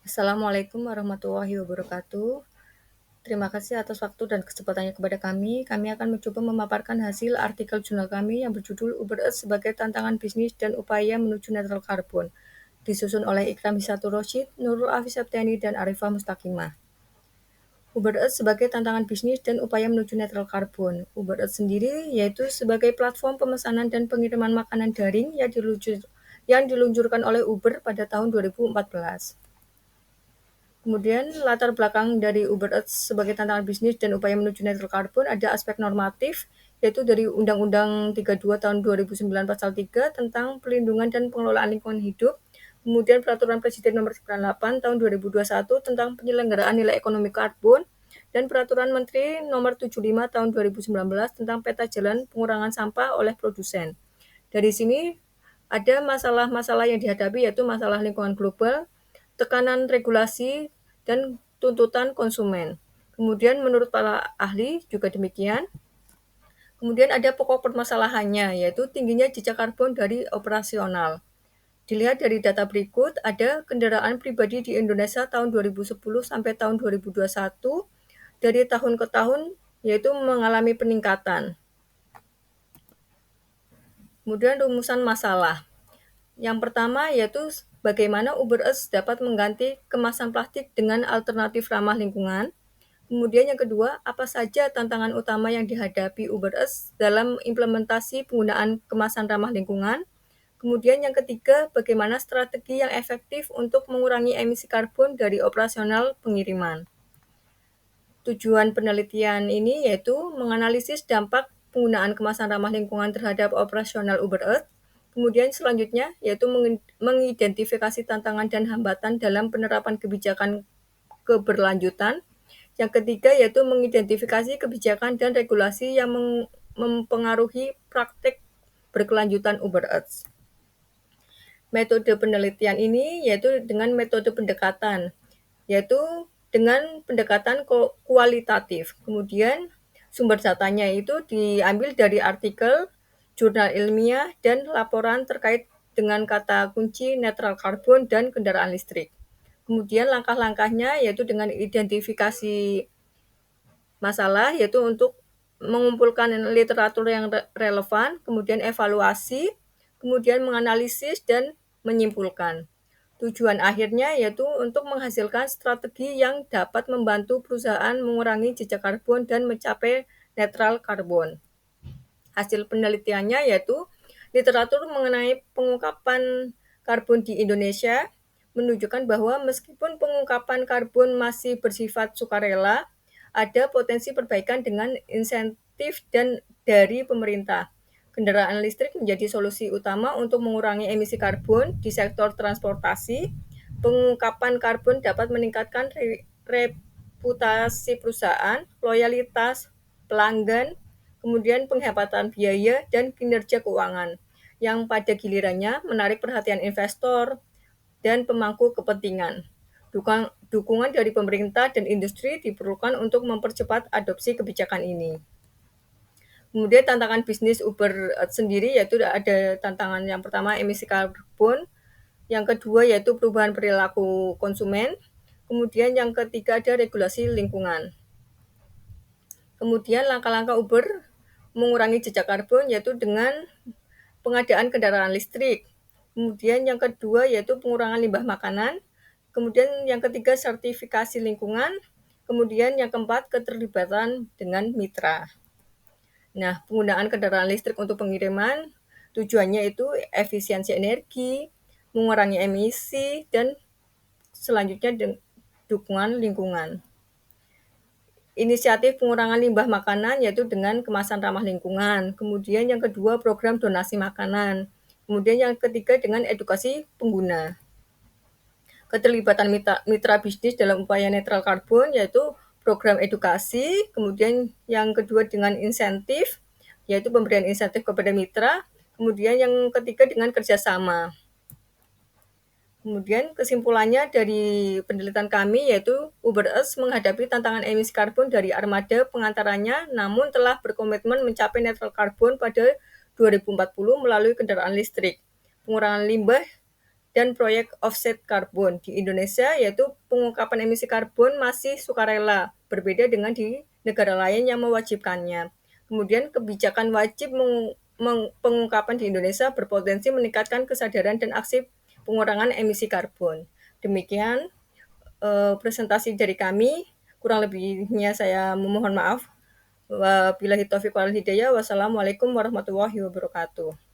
Assalamualaikum warahmatullahi wabarakatuh. Terima kasih atas waktu dan kesempatannya kepada kami. Kami akan mencoba memaparkan hasil artikel jurnal kami yang berjudul Uber Earth sebagai tantangan bisnis dan upaya menuju netral karbon, disusun oleh Ikram Hisatur Rosyid, Nurul Afis Septiani, dan Arifah Mustaqimah. Uber Earth sebagai tantangan bisnis dan upaya menuju netral karbon. Uber Earth sendiri yaitu sebagai platform pemesanan dan pengiriman makanan daring yang diluncurkan oleh Uber pada tahun 2014. Kemudian latar belakang dari Uber Earth sebagai tantangan bisnis dan upaya menuju netral karbon ada aspek normatif, yaitu dari Undang-Undang 32 tahun 2009 pasal 3 tentang pelindungan dan pengelolaan lingkungan hidup, kemudian Peraturan Presiden nomor 98 tahun 2021 tentang penyelenggaraan nilai ekonomi karbon, dan Peraturan Menteri nomor 75 tahun 2019 tentang peta jalan pengurangan sampah oleh produsen. Dari sini ada masalah-masalah yang dihadapi yaitu masalah lingkungan global, tekanan regulasi, dan tuntutan konsumen. Kemudian menurut para ahli juga demikian. Kemudian ada pokok permasalahannya yaitu tingginya jejak karbon dari operasional. Dilihat dari data berikut, ada kendaraan pribadi di Indonesia tahun 2010 sampai tahun 2021 dari tahun ke tahun yaitu mengalami peningkatan. Kemudian rumusan masalah. Yang pertama yaitu bagaimana Uber Earth dapat mengganti kemasan plastik dengan alternatif ramah lingkungan. Kemudian yang kedua, apa saja tantangan utama yang dihadapi Uber Earth dalam implementasi penggunaan kemasan ramah lingkungan. Kemudian yang ketiga, bagaimana strategi yang efektif untuk mengurangi emisi karbon dari operasional pengiriman. Tujuan penelitian ini yaitu menganalisis dampak penggunaan kemasan ramah lingkungan terhadap operasional Uber Earth. Kemudian selanjutnya yaitu mengidentifikasi tantangan dan hambatan dalam penerapan kebijakan keberlanjutan. Yang ketiga yaitu mengidentifikasi kebijakan dan regulasi yang mempengaruhi praktik berkelanjutan Uber Earth. Metode penelitian ini yaitu dengan metode pendekatan, yaitu dengan pendekatan kualitatif. Kemudian sumber datanya itu diambil dari artikel, jurnal ilmiah, dan laporan terkait dengan kata kunci netral karbon dan kendaraan listrik. Kemudian langkah-langkahnya yaitu dengan identifikasi masalah, yaitu untuk mengumpulkan literatur yang relevan, kemudian evaluasi, kemudian menganalisis dan menyimpulkan. Tujuan akhirnya yaitu untuk menghasilkan strategi yang dapat membantu perusahaan mengurangi jejak karbon dan mencapai netral karbon. Hasil penelitiannya yaitu literatur mengenai pengungkapan karbon di Indonesia menunjukkan bahwa meskipun pengungkapan karbon masih bersifat sukarela, ada potensi perbaikan dengan insentif dan dari pemerintah. Kendaraan listrik menjadi solusi utama untuk mengurangi emisi karbon di sektor transportasi. Pengungkapan karbon dapat meningkatkan reputasi perusahaan, loyalitas pelanggan, kemudian penghematan biaya dan kinerja keuangan, yang pada gilirannya menarik perhatian investor dan pemangku kepentingan. Dukungan dari pemerintah dan industri diperlukan untuk mempercepat adopsi kebijakan ini. Kemudian tantangan bisnis Uber sendiri yaitu ada tantangan yang pertama emisi karbon, yang kedua yaitu perubahan perilaku konsumen, kemudian yang ketiga ada regulasi lingkungan. Kemudian langkah-langkah Uber mengurangi jejak karbon yaitu dengan pengadaan kendaraan listrik. Kemudian yang kedua yaitu pengurangan limbah makanan. Kemudian yang ketiga sertifikasi lingkungan. Kemudian yang keempat keterlibatan dengan mitra. Nah, penggunaan kendaraan listrik untuk pengiriman tujuannya itu efisiensi energi, mengurangi emisi, dan selanjutnya dukungan lingkungan. Inisiatif pengurangan limbah makanan yaitu dengan kemasan ramah lingkungan. Kemudian yang kedua program donasi makanan. Kemudian yang ketiga dengan edukasi pengguna. Keterlibatan mitra bisnis dalam upaya netral karbon yaitu program edukasi. Kemudian yang kedua dengan insentif yaitu pemberian insentif kepada mitra. Kemudian yang ketiga dengan kerjasama. Kemudian kesimpulannya dari penelitian kami yaitu Uber Earth menghadapi tantangan emisi karbon dari armada pengantarannya namun telah berkomitmen mencapai netral karbon pada 2040 melalui kendaraan listrik, pengurangan limbah, dan proyek offset karbon. Di Indonesia yaitu pengungkapan emisi karbon masih sukarela, berbeda dengan di negara lain yang mewajibkannya. Kemudian kebijakan wajib pengungkapan di Indonesia berpotensi meningkatkan kesadaran dan aksi pengurangan emisi karbon. Demikian presentasi dari kami. Kurang lebihnya saya memohon maaf. Wabillahi taufiq wal hidayah. Wassalamualaikum warahmatullahi wabarakatuh.